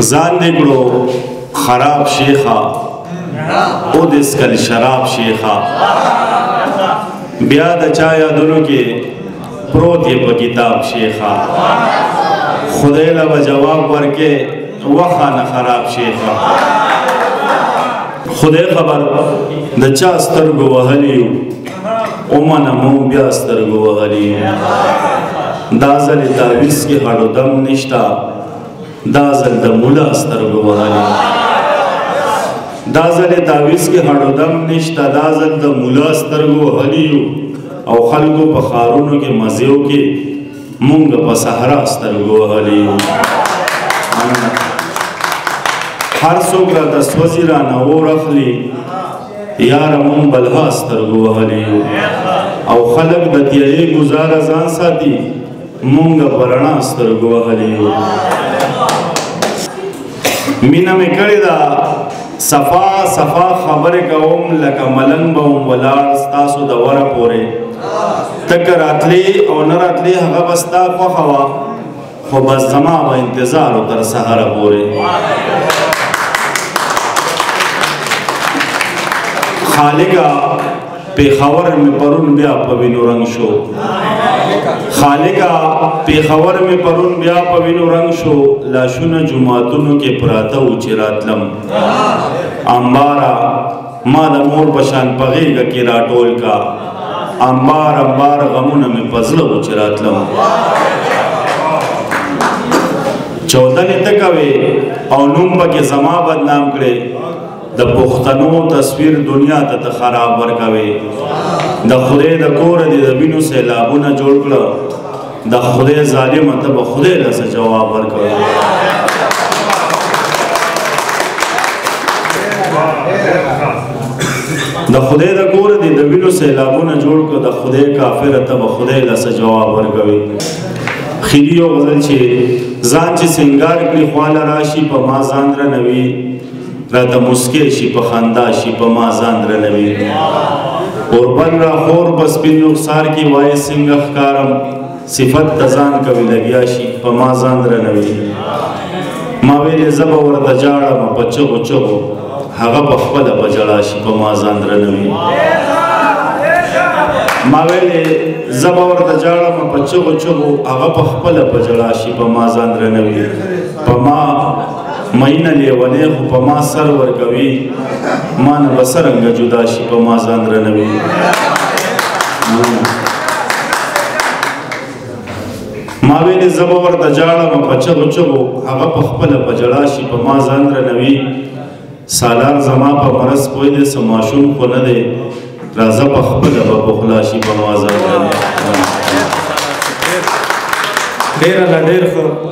زان دکڑو خراب شیخا او دسکل شراب شیخا بیا د چا یادونو کې پروت یې په کتاب شیخا خدای له به جواب ورکې وخانه خراب شیخا خدای خبر د چا سترګو وهلی یو ومنه مونږ بیا سترګو وهلی یو دا ځل یې تعویض کې هډو دم نشته دا ځل د مولا سترګو وهلی دا ځل یې تعویض کې هډو دم نشته دا ځل د مولا سترګو وهلی یو او خلکو په ښارونو کې مزیو کې مونږ په صحرا سترګو وهلی یو هر څوک راته سوځي رانه اور اخلي یاره مونږ بلها سترګو وهلی یو او خلک د تیارې ګزاره ځان ساتي مونږ په رڼا سترګو وهلی یو مینه مې کړې ده صفا صفا خبرې کوم لکه ملنګ به وم ولاړ ستاسو د وره پورې ته که راتلې او نه راتلې هغه به ستا خوښه وه خو بس زما به انتظار و تر سهره پورې خالقه پیښور مې پرون بیا په وینو رنګ شو خالقه پیښور مې پرون بیا په وینو رنګ شو لاشونه جوماتونو کې پراته و چې راتلم انباره ما د مور په شان په غېږه کې راټول کا انبار انبار غمونه مې په زړه و چې راتلم چودنې ته کوې او نوم پکې زما بدنام کړې د پښتنو تصویر دنیا ته خراب ورکوي د خدای د کور دې د وینو سیلابونه جوړ کړه د خدای ظالمه ته به خدای له څه جواب ورکوي د خدای د کور دې د وینو سیلابونه جوړ کړه د خدای کافر ته به خدای له څه جواب ورکوي خیلی یو غزل چې ځان چې سنگار کړي خواله راشي په ما ځان درنوي راته مسکې شي په خندا شي په ما ځان درنوي اوربل را خور په سپین رخسار کې وایي څنګه ښکارم صفت ته ځان کوي لګیا شي په ما ځان درنوي ما ویلې زه به ورته جاړم په چغو چغو هغه په خپله به ژړا شي په ما ځان درنوي ما ویلې زه به ورته جاړم په چغو چغو هغه په خپله به ژړا شي په ما ځان درنوي په ما مینه لیونی خو په ما سر ورکوي ما نه به څرنګه جدا شي په ما ځان درنوي ما ویلې زه به ورته جاړم په چغو چغو هغه په خپله به ژړا شي په ما ځان درنوي سالار زما په مرض پوی دی څه ماشوم خو نه دی راځه په خپله به پخلا شي په ما ځان درنوي ډېره لا ډېر ښه